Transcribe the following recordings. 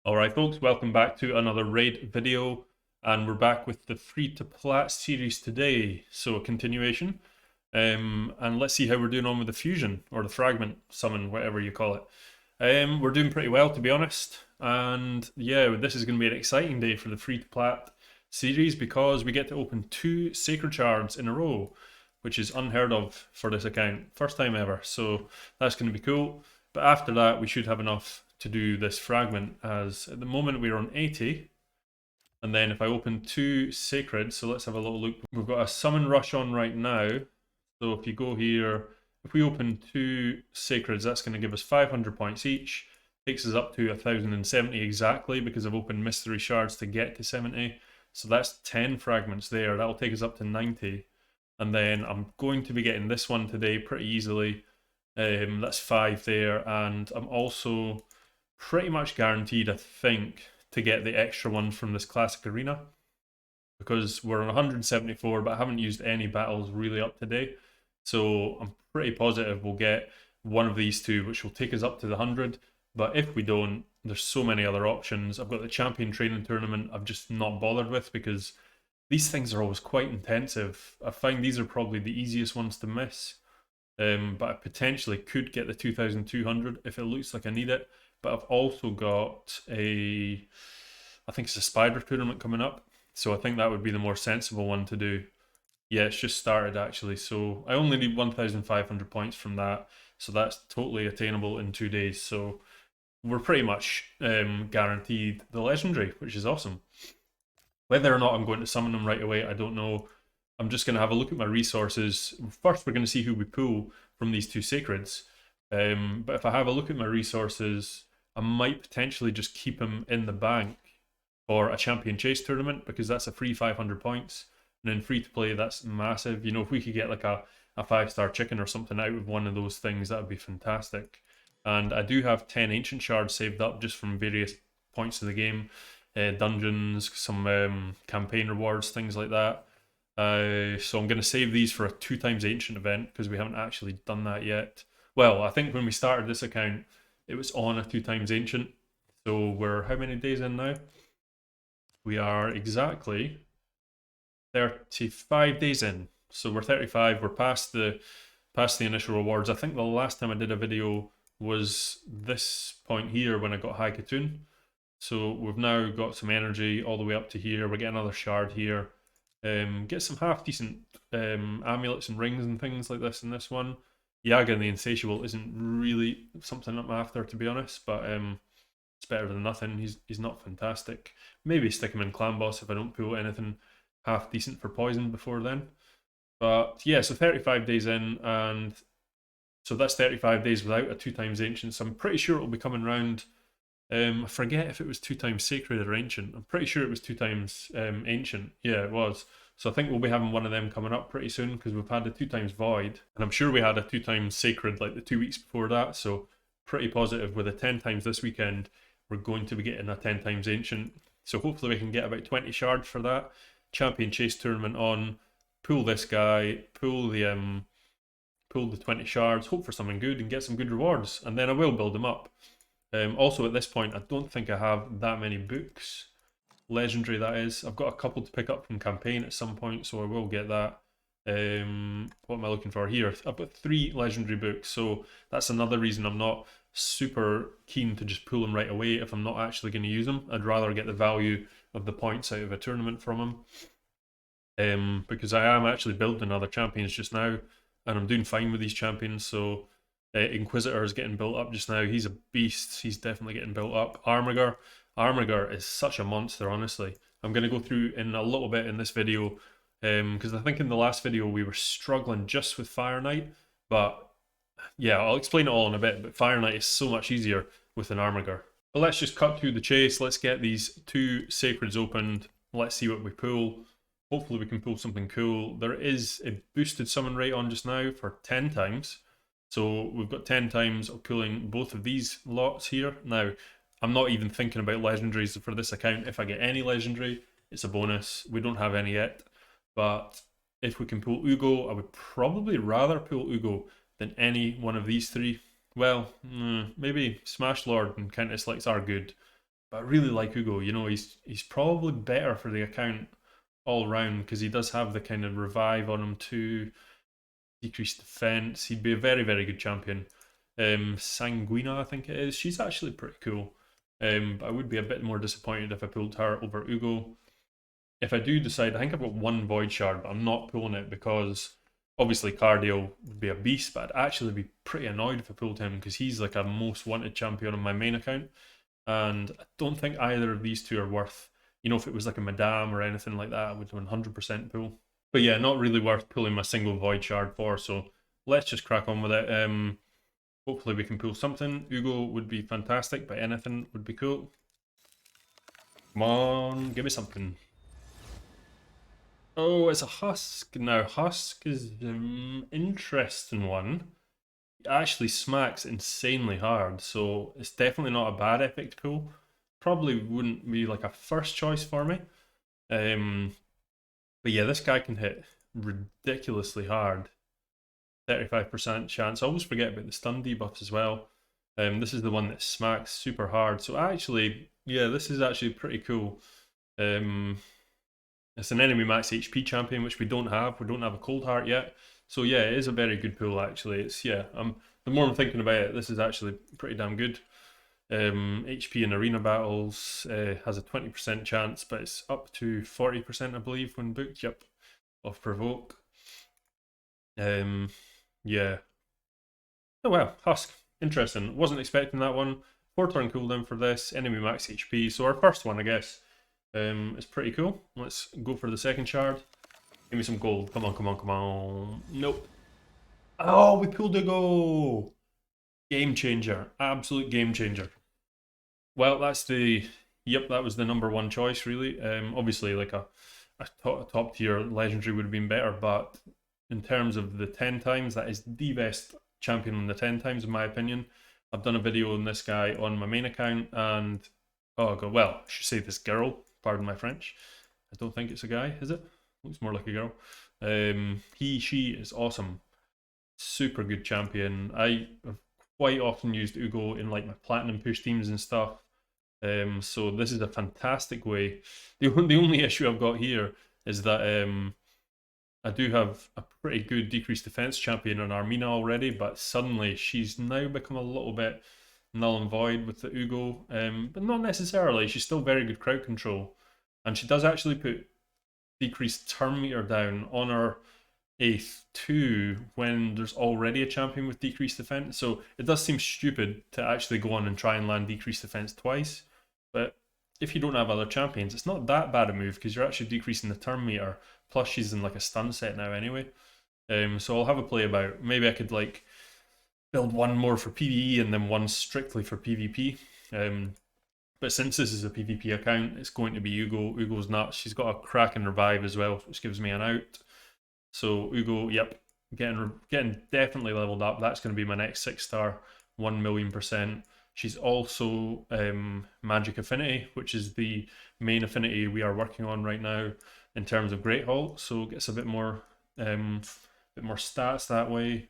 Alright folks, welcome back to another raid video, and we're back with the free to Plat series today, so a continuation. And let's see how we're doing on with the fusion, or the fragment summon, whatever you call it. We're doing pretty well, to be honest, and yeah, this is going to be an exciting day for the free to Plat series because we get to open 2 sacred shards in a row, which is unheard of for this account, first time ever, so that's going to be cool. But after that we should have enough to do this fragment, as at the moment we're on 80, and then if I open 2 sacred, so let's have a little look. We've got a summon rush on right now, so if you go here, if we open 2 sacreds, that's going to give us 500 points each, takes us up to 1070 exactly, because I've opened mystery shards to get to 70, so that's 10 fragments there. That'll take us up to 90, and then I'm going to be getting this one today pretty easily. That's 5 there, and I'm also pretty much guaranteed, I think, to get the extra one from this classic arena, because we're on 174, but I haven't used any battles really up to date, so I'm pretty positive we'll get one of these two, which will take us up to the 100. But if we don't, there's so many other options. I've got the champion training tournament I've just not bothered with, because these things are always quite intensive. I find these are probably the easiest ones to miss. But I potentially could get the 2200 if it looks like I need it. But I've also got I think it's a spider tournament coming up, so I think that would be the more sensible one to do. Yeah, it's just started actually, so I only need 1500 points from that, so that's totally attainable in 2 days. So we're pretty much guaranteed the legendary, which is awesome. Whether or not I'm going to summon them right away, I don't know. I'm just going to have a look at my resources. First, we're going to see who we pull from these 2 sacreds. But if I have a look at my resources, I might potentially just keep them in the bank for a champion chase tournament, because that's a free 500 points. And then free to play, that's massive. You know, if we could get like a 5-star chicken or something out of one of those things, that would be fantastic. And I do have 10 ancient shards saved up just from various points of the game. Dungeons, some campaign rewards, things like that. So I'm going to save these for a 2 times ancient event, because we haven't actually done that yet. Well, I think when we started this account, it was on a 2 times ancient. So we're how many days in now? We are exactly 35 days in. So we're 35. We're past the initial rewards. I think the last time I did a video was this point here when I got High Katoon. So we've now got some energy all the way up to here. We're getting another shard here. Get some half decent amulets and rings and things like this in this one. Yaga and the Insatiable isn't really something I'm after, to be honest, but it's better than nothing. He's not fantastic. Maybe stick him in Clan Boss if I don't pull anything half decent for poison before then. But yeah, so 35 days in, and so that's 35 days without a 2 times ancient. So I'm pretty sure it'll be coming round. I forget if it was 2 times sacred or ancient. I'm pretty sure it was 2 times ancient. Yeah, it was. So I think we'll be having one of them coming up pretty soon, because we've had a 2 times void, and I'm sure we had a 2 times sacred like the 2 weeks before that. So pretty positive with a 10 times this weekend, we're going to be getting a 10 times ancient. So hopefully we can get about 20 shards for that. Champion chase tournament on. Pull this guy. Pull the 20 shards. Hope for something good and get some good rewards, and then I will build them up. Also at this point, I don't think I have that many books. Legendary, that is. I've got a couple to pick up from campaign at some point, so I will get that. What am I looking for here? I've got 3 legendary books, so that's another reason I'm not super keen to just pull them right away if I'm not actually going to use them. I'd rather get the value of the points out of a tournament from them. Because I am actually building other champions just now, and I'm doing fine with these champions, so Inquisitor is getting built up just now. He's a beast. He's definitely getting built up. Armiger is such a monster, honestly. I'm going to go through in a little bit in this video, because I think in the last video we were struggling just with Fire Knight, but yeah, I'll explain it all in a bit, but Fire Knight is so much easier with an Armiger. But let's just cut through the chase. Let's get these 2 sacreds opened. Let's see what we pull. Hopefully we can pull something cool. There is a boosted summon rate on just now for 10 times. So we've got 10 times of pulling both of these lots here. Now, I'm not even thinking about legendaries for this account. If I get any legendary, it's a bonus. We don't have any yet. But if we can pull Ugo, I would probably rather pull Ugo than any one of these 3. Well, maybe Smash Lord and Countess Lex are good, But I really like Ugo. You know, he's probably better for the account all round because he does have the kind of revive on him too, decreased defense. He'd be a very, very good champion. Sanguina, I think it is. She's actually pretty cool. But I would be a bit more disappointed if I pulled her over Ugo. If I do decide, I think I've got one Void Shard, but I'm not pulling it because obviously Cardio would be a beast, but I'd actually be pretty annoyed if I pulled him because he's like a most wanted champion on my main account. And I don't think either of these two are worth, you know, if it was like a Madame or anything like that, I would 100% pull. But yeah, not really worth pulling my single Void Shard for, so let's just crack on with it. Hopefully we can pull something. Ugo would be fantastic, but anything would be cool. Come on, give me something. Oh, it's a Husk. Now, Husk is an interesting one. It actually smacks insanely hard, so it's definitely not a bad epic to pull. Probably wouldn't be like a first choice for me. But yeah, this guy can hit ridiculously hard. 35% chance. I always forget about the stun debuffs as well. This is the one that smacks super hard. So actually, yeah, this is actually pretty cool. It's an enemy max HP champion, which we don't have. We don't have a Cold Heart yet. So yeah, it is a very good pull actually. It's yeah. The more I'm thinking about it, this is actually pretty damn good. HP in arena battles has a 20% chance, but it's up to 40%, I believe, when booked. Yep, of provoke. Yeah. Oh wow, Husk. Interesting. Wasn't expecting that one. 4-turn cooldown for this. Enemy max HP. So our first one, I guess, is pretty cool. Let's go for the second shard. Give me some gold. Come on, come on, come on. Nope. Oh, we pulled a go. Game changer. Absolute game changer. Well, that's the... Yep, that was the number one choice, really. Obviously, like a top tier legendary would have been better, but in terms of the 10 times, that is the best champion on the 10 times, in my opinion. I've done a video on this guy on my main account, and... Oh, God, well, I should say this girl. Pardon my French. I don't think it's a guy, is it? Looks more like a girl. She is awesome. Super good champion. I have quite often used Ugo in like my platinum push teams and stuff. So this is a fantastic way. The only issue I've got here is that I do have a pretty good decreased defense champion on Armina already, but suddenly she's now become a little bit null and void with the Ugo, but not necessarily. She's still very good crowd control, and she does actually put decreased turn meter down on her F2 when there's already a champion with decreased defense. So it does seem stupid to actually go on and try and land decreased defense twice, but if you don't have other champions, it's not that bad a move because you're actually decreasing the turn meter. Plus, she's in like a stun set now anyway. So I'll have a play about. Maybe I could like build one more for PvE and then one strictly for PvP. But since this is a PvP account, it's going to be Ugo. Ugo's nuts. She's got a Kraken revive as well, which gives me an out. So Ugo, yep, getting definitely leveled up. That's going to be my next 6-star, 1,000,000%. She's also Magic Affinity, which is the main affinity we are working on right now in terms of Great Halt. So gets a bit more stats that way.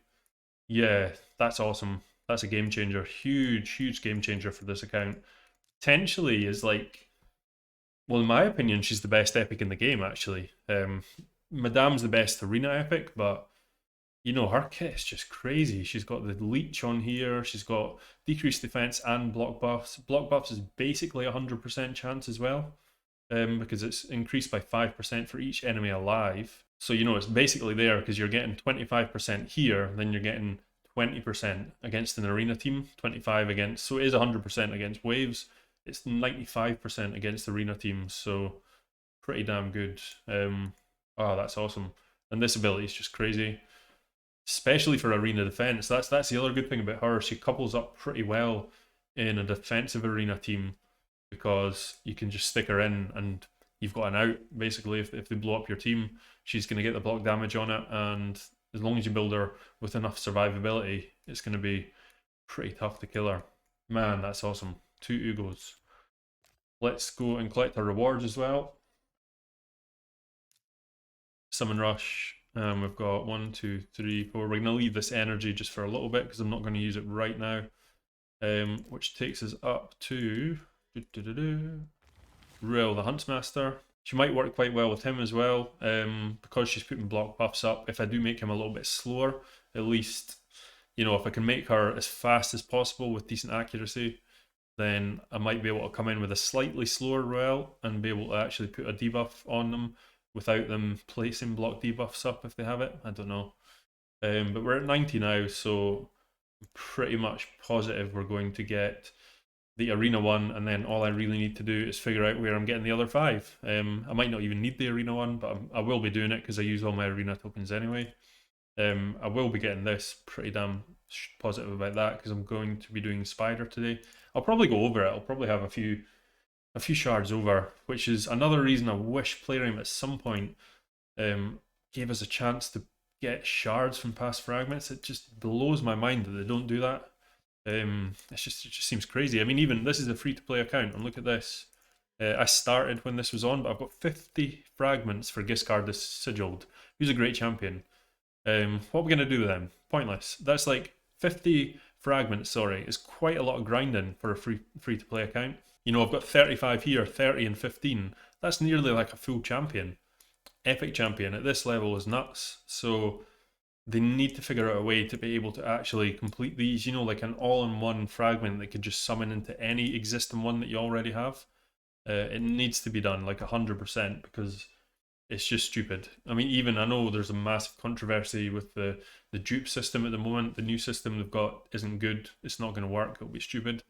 Yeah, that's awesome. That's a game changer. Huge, huge game changer for this account. Potentially is like, well, in my opinion, she's the best epic in the game, actually. Madame's the best arena epic, but you know, her kit is just crazy. She's got the leech on here. She's got decreased defense and block buffs. Block buffs is basically 100% chance as well, because it's increased by 5% for each enemy alive. So, you know, it's basically there because you're getting 25% here, then you're getting 20% against an arena team, 25 against, so it is 100% against waves. It's 95% against arena teams, so pretty damn good. Oh, that's awesome. And this ability is just crazy, especially for arena defense. That's the other good thing about her. She couples up pretty well in a defensive arena team because you can just stick her in and you've got an out, basically. If they blow up your team, she's going to get the block damage on it, and as long as you build her with enough survivability, it's going to be pretty tough to kill her. Man, that's awesome. 2 Ugos. Let's go and collect our rewards as well. Summon Rush. We've got 1, 2, 3, 4. We're going to leave this energy just for a little bit because I'm not going to use it right now. Which takes us up to Ruel the Huntsmaster. She might work quite well with him as well, because she's putting block buffs up. If I do make him a little bit slower, at least, you know, if I can make her as fast as possible with decent accuracy, then I might be able to come in with a slightly slower Ruel and be able to actually put a debuff on them without them placing block debuffs up if they have it. I don't know. But we're at 90 now, so I'm pretty much positive we're going to get the arena one, and then all I really need to do is figure out where I'm getting the other 5. I might not even need the arena one, but I will be doing it because I use all my arena tokens anyway. I will be getting this, pretty damn positive about that, because I'm going to be doing Spider today. I'll probably go over it. I'll probably have a few shards over, which is another reason I wish Playroom at some point gave us a chance to get shards from past fragments. It just blows my mind that they don't do that. It just seems crazy. I mean, even this is a free-to-play account, and look at this. I started when this was on, but I've got 50 fragments for Giscard the Sigilled, who's a great champion. What are we going to do with them? Pointless. That's like 50 fragments, sorry, is quite a lot of grinding for a free-to-play account. You know, I've got 35 here, 30 and 15. That's nearly like a full champion. Epic champion at this level is nuts. So they need to figure out a way to be able to actually complete these, you know, like an all-in-one fragment that could just summon into any existing one that you already have. It needs to be done like 100%, because it's just stupid. I mean, even I know there's a massive controversy with the dupe system at the moment. The new system they've got isn't good. It's not going to work. It'll be stupid.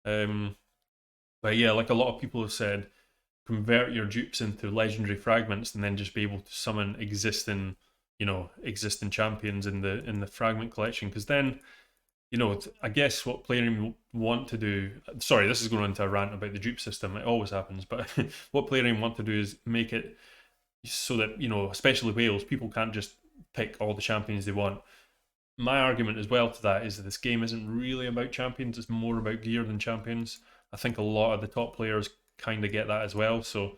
But yeah, like a lot of people have said, convert your dupes into legendary fragments and then just be able to summon existing champions in the fragment collection, because then, you know, I guess what Playroom want to do, sorry, this is going into a rant about the dupe system, it always happens, but what Playroom want to do is make it so that, you know, especially Wales, people can't just pick all the champions they want. My argument as well to that is that this game isn't really about champions, it's more about gear than champions. I think a lot of the top players kind of get that as well, so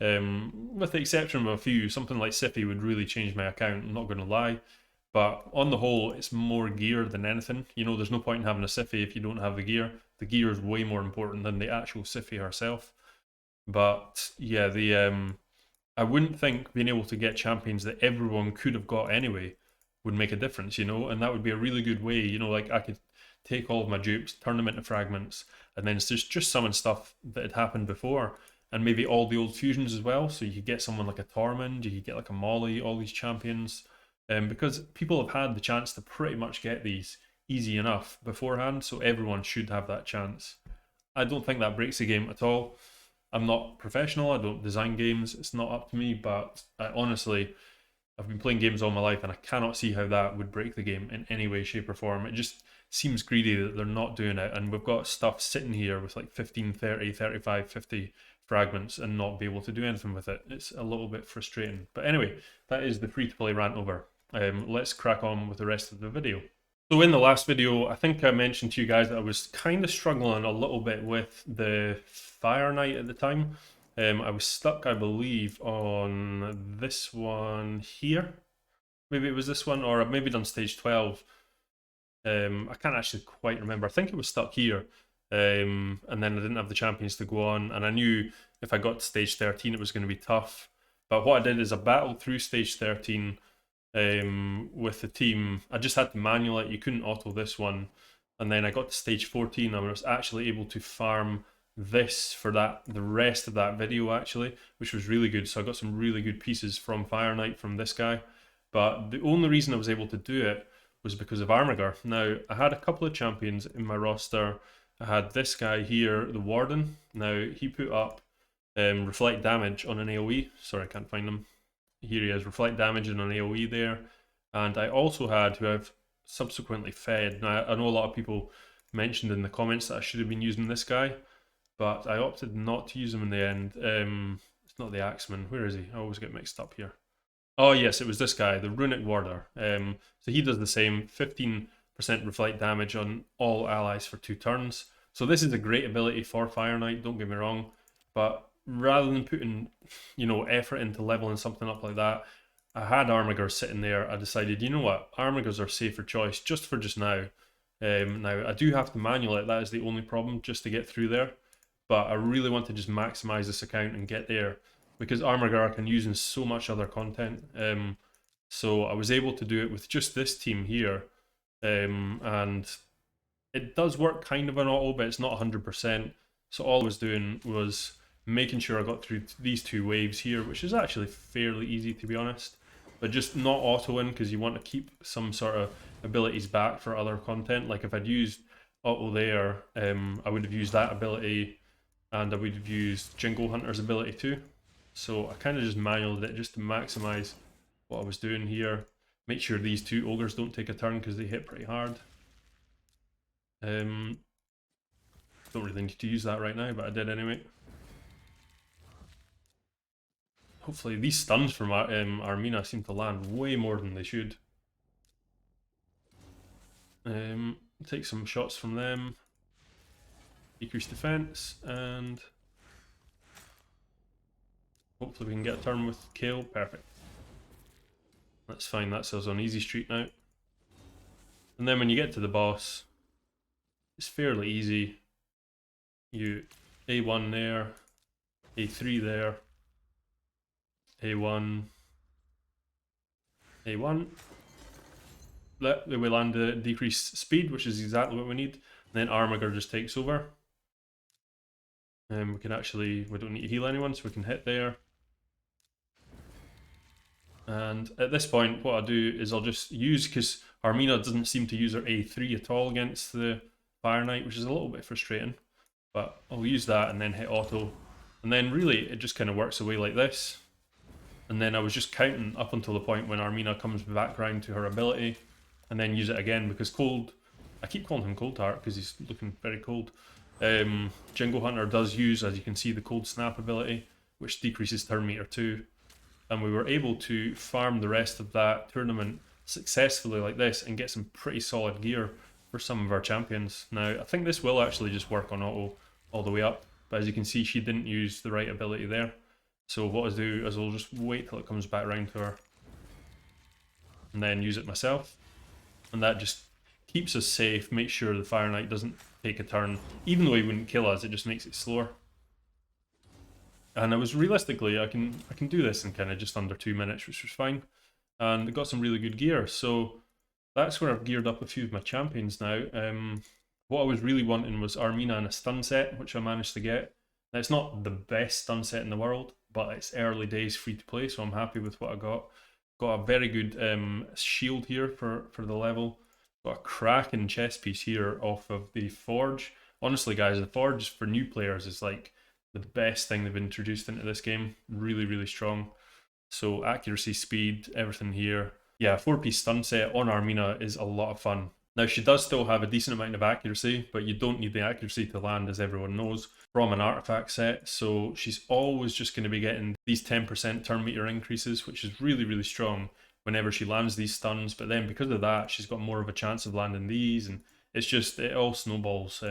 with the exception of a few, something like Siffy would really change my account, I'm not going to lie. But on the whole, it's more gear than anything. You know, there's no point in having a Siffy if you don't have the gear. The gear is way more important than the actual Siffy herself. But yeah, I wouldn't think being able to get champions that everyone could have got anyway would make a difference, you know, and that would be a really good way, you know, like I could take all of my dupes, turn them into fragments, and then just summon stuff that had happened before. And maybe all the old fusions as well, so you could get someone like a Tormund, you could get like a Molly, all these champions. Because people have had the chance to pretty much get these easy enough beforehand, so everyone should have that chance. I don't think that breaks the game at all. I'm not professional, I don't design games, it's not up to me, but honestly, I've been playing games all my life and I cannot see how that would break the game in any way, shape or form. It just seems greedy that they're not doing it, and we've got stuff sitting here with like 15, 30, 35, 50 fragments and not be able to do anything with it. It's a little bit frustrating. But anyway, that is the free-to-play rant over. Let's crack on with the rest of the video. So in the last video, I think I mentioned to you guys that I was kind of struggling a little bit with the Fire Knight at the time. I was stuck, I believe, on this one here. Maybe it was this one, or I've maybe done stage 12. I can't actually quite remember. I think it was stuck here. And then I didn't have the champions to go on, and I knew if I got to stage 13 it was going to be tough. But what I did is I battled through stage 13 with the team. I just had to manual it, you couldn't auto this one, and then I got to stage 14 and I was actually able to farm this for the rest of that video actually, which was really good. So I got some really good pieces from Fire Knight from this guy, but the only reason I was able to do it was because of Armiger. Now, I had a couple of champions in my roster. I had this guy here, the Warden. Now, he put up reflect damage on an AoE. Sorry, I can't find him. Here he is, reflect damage on an AoE there. And I also had, who I've subsequently fed. Now, I know a lot of people mentioned in the comments that I should have been using this guy, but I opted not to use him in the end. It's not the Axeman. Where is he? I always get mixed up here. Oh yes, it was this guy, the Runic Warder. So he does the same, 15% reflect damage on all allies for 2 turns. So this is a great ability for Fire Knight, don't get me wrong. But rather than putting, you know, effort into leveling something up like that, I had Armiger sitting there. I decided, you know what, Armigers are a safer choice just for just now. Now, I do have to manual it, that is the only problem, just to get through there. but I really want to just maximize this account and get there, because Armagar can use in so much other content. So I was able to do it with just this team here, and it does work kind of on auto, but it's not 100%. So all I was doing was making sure I got through these 2 waves here, which is actually fairly easy, to be honest, but just not auto-in, because you want to keep some sort of abilities back for other content. Like if I'd used auto there, I would have used that ability, and I would have used Jingle Hunter's ability too. So I kind of just manualed it just to maximize what I was doing here. Make sure these 2 ogres don't take a turn because they hit pretty hard. Don't really need to use that right now, but I did anyway. Hopefully these stuns from Armina seem to land way more than they should. Take some shots from them. Decrease defense, and hopefully we can get a turn with Kale. Perfect. That's fine, that's us on easy street now. And then when you get to the boss, it's fairly easy. You A1 there, A3 there, A1, A1. We land the decreased speed, which is exactly what we need. And then Armagar just takes over. And we don't need to heal anyone, so we can hit there. And at this point, what I'll do is I'll just use, because Armina doesn't seem to use her A3 at all against the Fire Knight, which is a little bit frustrating. But I'll use that and then hit auto. And then really, it just kind of works away like this. And then I was just counting up until the point when Armina comes back round to her ability, and then use it again, because Cold, I keep calling him Cold Heart because he's looking very cold. Jingle Hunter does use, as you can see, the Cold Snap ability, which decreases turn meter 2. And we were able to farm the rest of that tournament successfully like this and get some pretty solid gear for some of our champions. Now, I think this will actually just work on auto all the way up, but as you can see, she didn't use the right ability there. So what I'll do is I'll just wait till it comes back around to her and then use it myself. And that just keeps us safe, makes sure the Fire Knight doesn't take a turn. Even though he wouldn't kill us, it just makes it slower. And realistically, I can do this in kind of just under 2 minutes, which was fine. And I got some really good gear. So that's where I've geared up a few of my champions now. What I was really wanting was Armina and a stun set, which I managed to get. Now, it's not the best stun set in the world, but it's early days free to play, so I'm happy with what I got. Got a very good shield here for the level. Got a cracking chest piece here off of the Forge. Honestly, guys, the Forge for new players is like the best thing they've introduced into this game. Really, really strong. So accuracy, speed, everything here. Yeah, 4-piece stun set on Armina is a lot of fun. Now, she does still have a decent amount of accuracy, but you don't need the accuracy to land, as everyone knows, from an artifact set. So she's always just going to be getting these 10% turn meter increases, which is really, really strong whenever she lands these stuns. But then because of that, she's got more of a chance of landing these, and it's just, it all snowballs.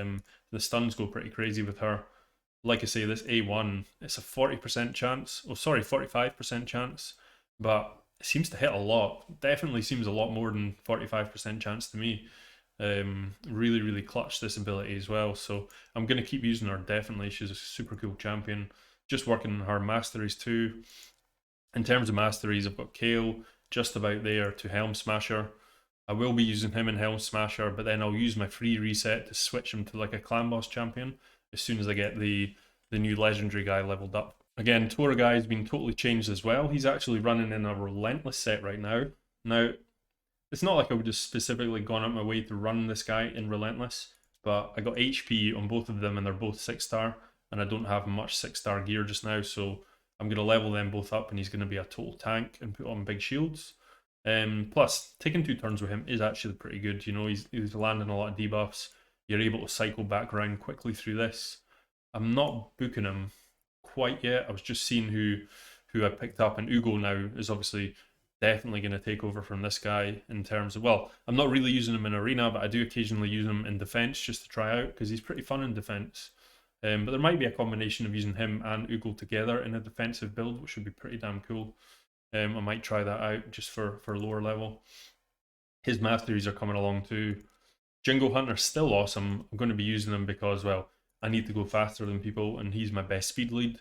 The stuns go pretty crazy with her. Like I say, this A1, it's a 40% chance. Oh, sorry, 45% chance. But it seems to hit a lot. Definitely seems a lot more than 45% chance to me. Really, really clutch this ability as well. So I'm going to keep using her, definitely. She's a super cool champion. Just working on her Masteries too. In terms of Masteries, I've got Kale just about there to Helm Smasher. I will be using him in Helm Smasher, but then I'll use my free reset to switch him to like a clan boss champion as soon as I get the new legendary guy leveled up. Again, Tora guy has been totally changed as well. He's actually running in a Relentless set right now. Now, it's not like I would have specifically gone out my way to run this guy in Relentless, but I got HP on both of them and they're both 6-star, and I don't have much 6-star gear just now, so I'm going to level them both up and he's going to be a total tank and put on big shields. Plus, taking 2 turns with him is actually pretty good. You know, he's landing a lot of debuffs. You're able to cycle back around quickly through this. I'm not booking him quite yet. I was just seeing who I picked up, and Ugo now is obviously definitely going to take over from this guy in terms of, well, I'm not really using him in arena, but I do occasionally use him in defense just to try out because he's pretty fun in defense. But there might be a combination of using him and Ugo together in a defensive build, which would be pretty damn cool. I might try that out just for lower level. His Masteries are coming along too. Jingle Hunter's still awesome. I'm going to be using him because, well, I need to go faster than people, and he's my best speed lead.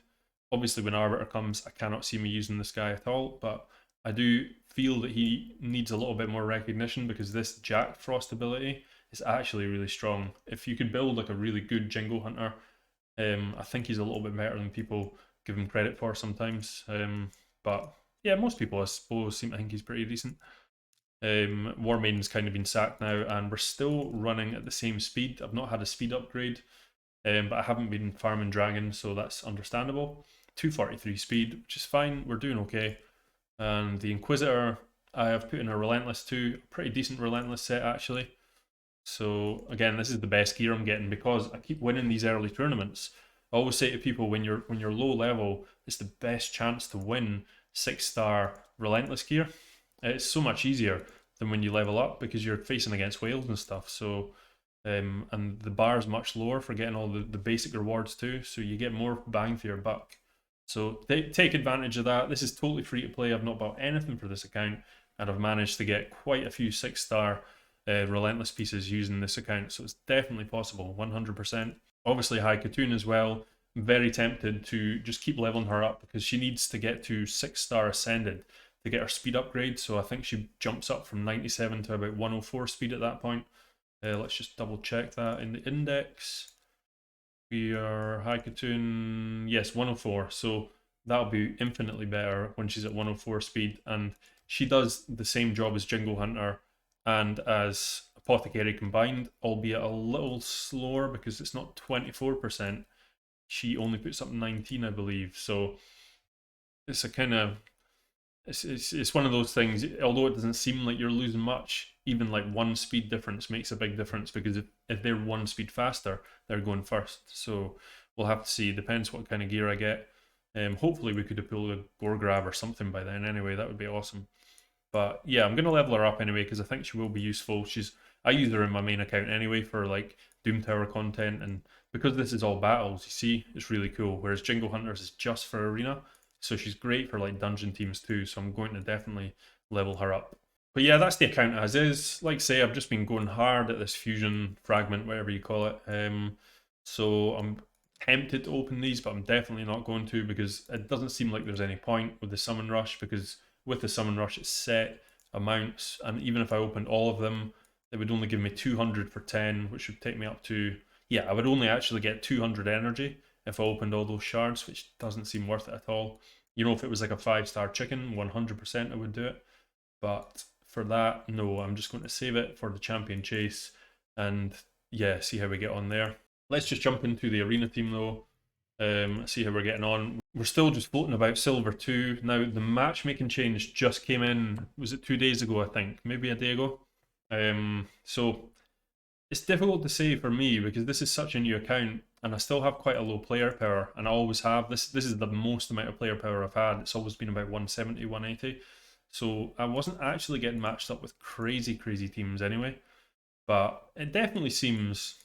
Obviously, when Arbiter comes, I cannot see me using this guy at all, but I do feel that he needs a little bit more recognition because this Jack Frost ability is actually really strong. If you could build like a really good Jingle Hunter, I think he's a little bit better than people give him credit for sometimes. But yeah, most people, I suppose, seem to think he's pretty decent. War Maiden's kind of been sacked now, and we're still running at the same speed. I've not had a speed upgrade, but I haven't been farming Dragon, so that's understandable. 243 speed, which is fine. We're doing okay. And the Inquisitor, I have put in a Relentless 2, a pretty decent Relentless set actually. So again, this is the best gear I'm getting because I keep winning these early tournaments. I always say to people, when you're low level, it's the best chance to win 6-star Relentless gear. It's so much easier than when you level up because you're facing against whales and stuff. So and the bar is much lower for getting all the basic rewards too, so you get more bang for your buck. So take advantage of that. This is totally free to play. I've not bought anything for this account, and I've managed to get quite a few 6-star Relentless pieces using this account, so it's definitely possible, 100%. Obviously High Katoon as well. I'm very tempted to just keep leveling her up because she needs to get to 6-star Ascended to get her speed upgrade, so I think she jumps up from 97 to about 104 speed at that point. Let's just double check that in the index. We are High Katoon, yes, 104. So that'll be infinitely better when she's at 104 speed. And she does the same job as Jingle Hunter and as Apothecary combined, albeit a little slower because it's not 24%. She only puts up 19, I believe. So it's a kind of it's one of those things, although it doesn't seem like you're losing much, even like one speed difference makes a big difference because if they're one speed faster, they're going first. So we'll have to see, depends what kind of gear I get. Hopefully we could have pulled a Gore Grab or something by then anyway, that would be awesome. But yeah, I'm going to level her up anyway because I think she will be useful. I use her in my main account anyway for like Doom Tower content, and because this is all battles, you see, it's really cool. Whereas Jingle Hunters is just for arena. So she's great for like dungeon teams too, so I'm going to definitely level her up. But yeah, that's the account as is. Like I say, I've just been going hard at this fusion fragment, whatever you call it. So I'm tempted to open these, but I'm definitely not going to because it doesn't seem like there's any point with the summon rush, because with the summon rush it's set amounts, and even if I opened all of them, it would only give me 200 for 10, which would take me up to, yeah, I would only actually get 200 energy if I opened all those shards, which doesn't seem worth it at all. You know, if it was like a 5-star chicken, 100% I would do it. But for that, no, I'm just going to save it for the champion chase and yeah, see how we get on there. Let's just jump into the arena team though. See how we're getting on. We're still just floating about Silver 2. Now, the matchmaking change just came in, was it 2 days ago, I think? Maybe a day ago? So it's difficult to say for me because this is such a new account and I still have quite a low player power, and I always have. This is the most amount of player power I've had. It's always been about 170, 180. So I wasn't actually getting matched up with crazy teams anyway. But it definitely seems,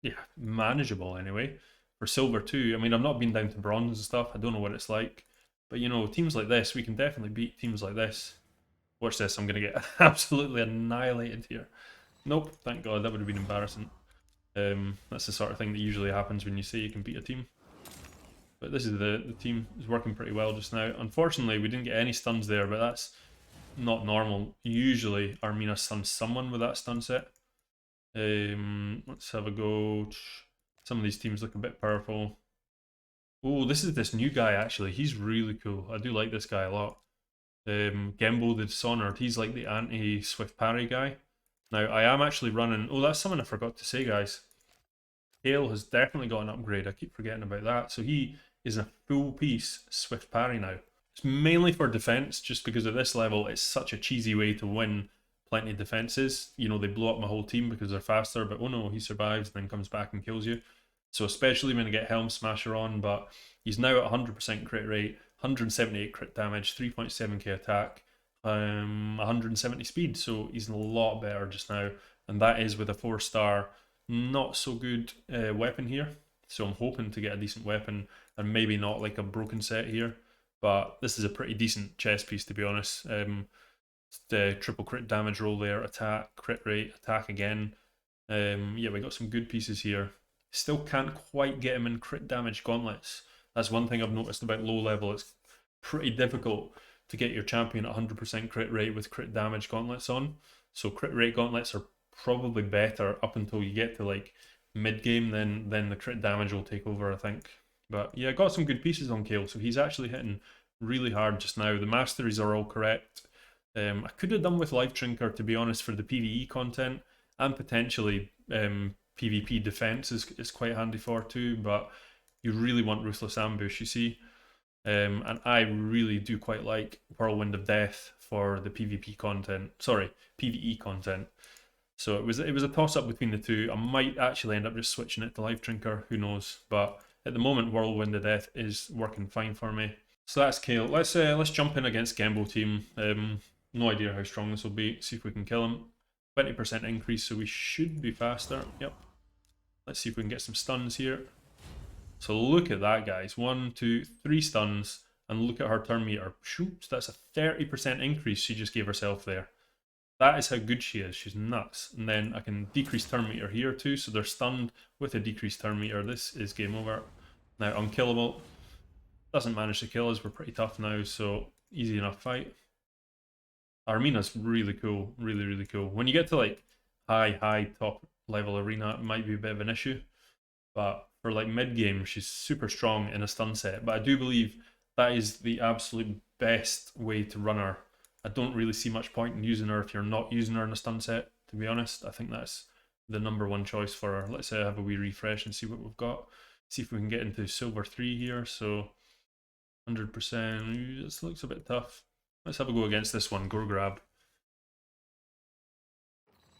yeah, manageable anyway. For Silver 2, I mean, I've not been down to Bronze and stuff. I don't know what it's like. But, you know, teams like this, we can definitely beat teams like this. Watch this, I'm going to get absolutely annihilated here. Nope, thank God, that would have been embarrassing. That's the sort of thing that usually happens when you say you can beat a team. But this is the team is working pretty well just now. Unfortunately, we didn't get any stuns there, but that's not normal. Usually, Armina stuns someone with that stun set. Let's have a go. Some of these teams look a bit powerful. Oh, this is this new guy actually. He's really cool. I do like this guy a lot. Gembo the Dishonored. He's like the anti-Swift parry guy. Now, I am actually running... Oh, that's something I forgot to say, guys. Hale has definitely got an upgrade. I keep forgetting about that. So he is a full piece Swift parry now. It's mainly for defense, just because at this level, it's such a cheesy way to win plenty of defenses. You know, they blow up my whole team because they're faster, but oh no, he survives and then comes back and kills you. So especially when I get Helm Smasher on, but he's now at 100% crit rate, 178 crit damage, 3.7k attack, 170 speed, so he's a lot better just now, and that is with a 4-star not so good weapon here. So I'm hoping to get a decent weapon and maybe not like a broken set here, but this is a pretty decent chess piece to be honest. The triple crit damage roll there, attack, crit rate, attack again. Yeah, we got some good pieces here. Still can't quite get him in crit damage gauntlets. That's one thing I've noticed about low level. It's pretty difficult to get your champion at 100% crit rate with crit damage gauntlets on. So crit rate gauntlets are probably better up until you get to like mid game, then the crit damage will take over, I think. But yeah, got some good pieces on Kayle, so he's actually hitting really hard just now. The masteries are all correct. I could have done with Life Trinker, to be honest, for the PvE content, and potentially PvP defense is quite handy for too, but you really want Ruthless Ambush, you see. And I really do quite like Whirlwind of Death for the PvP content. Sorry, PvE content. So it was a toss-up between the two. I might actually end up just switching it to Life Drinker, who knows. But at the moment, Whirlwind of Death is working fine for me. So that's Kayle. Let's jump in against Gembo team. No idea how strong this will be. See if we can kill him. 20% increase, so we should be faster. Yep. Let's see if we can get some stuns here. So look at that, guys. 1, 2, 3 stuns. And look at her turn meter. Shoot, that's a 30% increase she just gave herself there. That is how good she is. She's nuts. And then I can decrease turn meter here too. So they're stunned with a decreased turn meter. This is game over. Now, unkillable. Doesn't manage to kill us. We're pretty tough now, so easy enough fight. Armina's really cool. Really, really cool. When you get to like high top level arena, it might be a bit of an issue. But for like mid game, she's super strong in a stun set. But I do believe that is the absolute best way to run her. I don't really see much point in using her if you're not using her in a stun set, to be honest. I think that's the #1 choice for her. Let's have a wee refresh and see what we've got. See if we can get into silver 3 here. So 100%. This looks a bit tough. Let's have a go against this one. Go grab.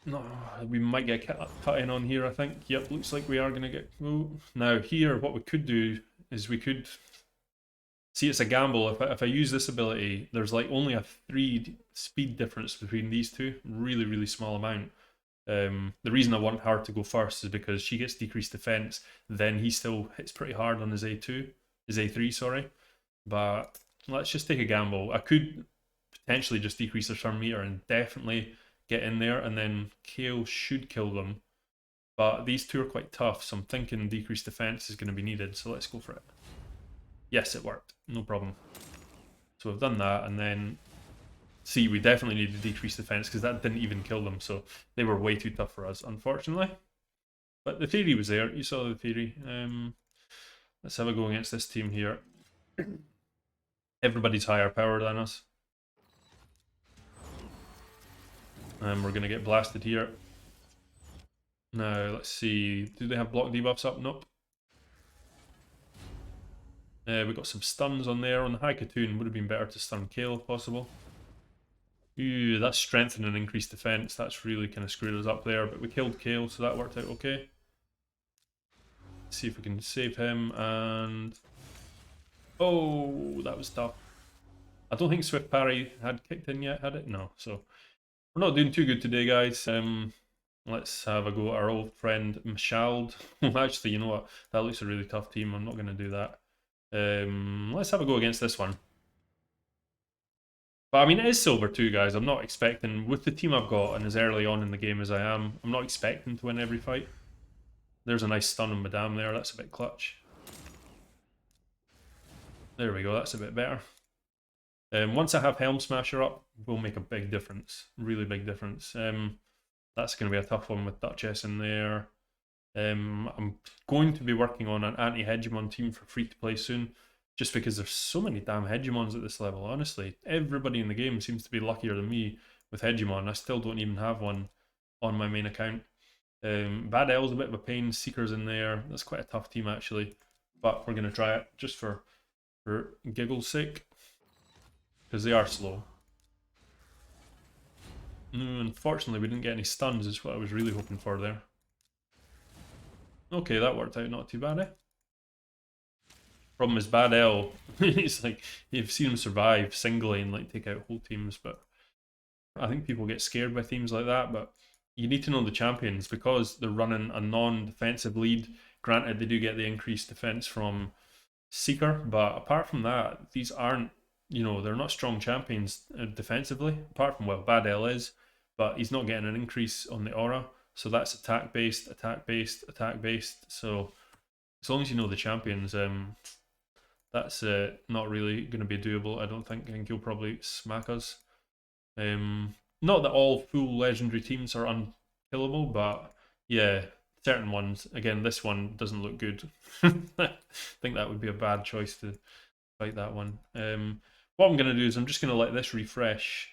No, we might get cut in on here, I think. Yep, looks like we are going to get... Oh. Now here, what we could do is we could... See, it's a gamble. If I use this ability, there's like only a 3 speed difference between these two. Really, really small amount. The reason I want her to go first is because she gets decreased defense, then he still hits pretty hard on his A3, sorry. But let's just take a gamble. I could potentially just decrease the turn meter and definitely get in there, and then Kayle should kill them. But these two are quite tough, so I'm thinking decreased defense is going to be needed, so let's go for it. Yes, it worked. No problem. So we've done that, and then... See, we definitely need to decrease defense, because that didn't even kill them, so they were way too tough for us, unfortunately. But the theory was there. You saw the theory. Let's have a go against this team here. Everybody's higher power than us. And we're going to get blasted here. Now, let's see. Do they have block debuffs up? Nope. We've got some stuns on there. On the High Katoon, would have been better to stun Kayle if possible. Ooh, that's strengthened and increased defense. That's really kind of screwed us up there. But we killed Kayle, so that worked out okay. Let's see if we can save him. And... oh, that was tough. I don't think Swift Parry had kicked in yet, had it? No, so... we're not doing too good today, guys. Let's have a go at our old friend MUCHHHH. Actually, you know what? That looks a really tough team. I'm not going to do that. Let's have a go against this one. But I mean, it is silver too, guys. I'm not expecting, with the team I've got and as early on in the game as I am, I'm not expecting to win every fight. There's a nice stun on Madame there. That's a bit clutch. There we go. That's a bit better. Once I have Helm Smasher up, will make a big difference. Really big difference. That's going to be a tough one with Duchess in there. I'm going to be working on an anti-Hegemon team for free-to-play soon, just because there's so many damn Hegemons at this level, honestly. Everybody in the game seems to be luckier than me with Hegemon. I still don't even have one on my main account. Bad L's a bit of a pain. Seeker's in there. That's quite a tough team, actually. But we're going to try it just for giggle's sake, because they are slow. No, unfortunately, we didn't get any stuns, is what I was really hoping for there. Okay, that worked out not too bad, eh? Problem is, Bad L, it's like, you've seen him survive singly and like take out whole teams, but I think people get scared by teams like that, but you need to know the champions, because they're running a non-defensive lead. Granted, they do get the increased defense from Seeker, but apart from that, these aren't, you know, they're not strong champions defensively, apart from, well, Bad L is, but he's not getting an increase on the aura. So that's attack based, attack based, attack based. So as long as you know the champions, that's not really going to be doable. I don't think. I think he'll probably smack us. Not that all full legendary teams are unkillable, but yeah, certain ones. Again, this one doesn't look good. I think that would be a bad choice to fight that one. What I'm going to do is I'm just going to let this refresh.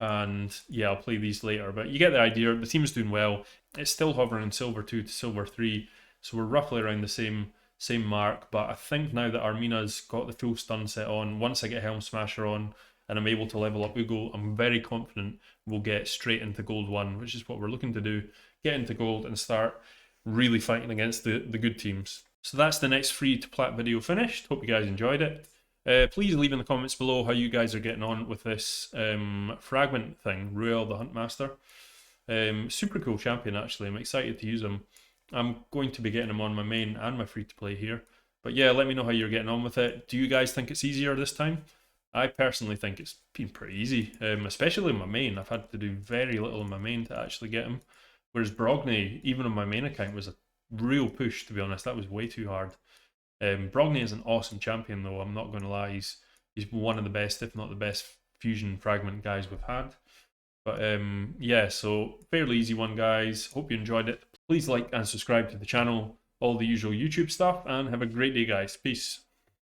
And yeah, I'll play these later. But you get the idea. The team's doing well. It's still hovering in silver 2 to silver 3. So we're roughly around the same mark. But I think now that Armina's got the full stun set on, once I get Helm Smasher on, and I'm able to level up Ugo, I'm very confident we'll get straight into gold 1, which is what we're looking to do. Get into gold and start really fighting against the good teams. So that's the next free to plat video finished. Hope you guys enjoyed it. Please leave in the comments below how you guys are getting on with this fragment thing, Ruel the Huntmaster. Super cool champion actually, I'm excited to use him. I'm going to be getting him on my main and my free to play here. But yeah, let me know how you're getting on with it. Do you guys think it's easier this time? I personally think it's been pretty easy, especially in my main. I've had to do very little in my main to actually get him. Whereas Brogni, even on my main account, was a real push, to be honest. That was way too hard. Brogni is an awesome champion, though. I'm not going to lie. He's one of the best, if not the best, fusion fragment guys we've had. But yeah, so fairly easy one, guys. Hope you enjoyed it. Please like and subscribe to the channel. All the usual YouTube stuff. And have a great day, guys. Peace.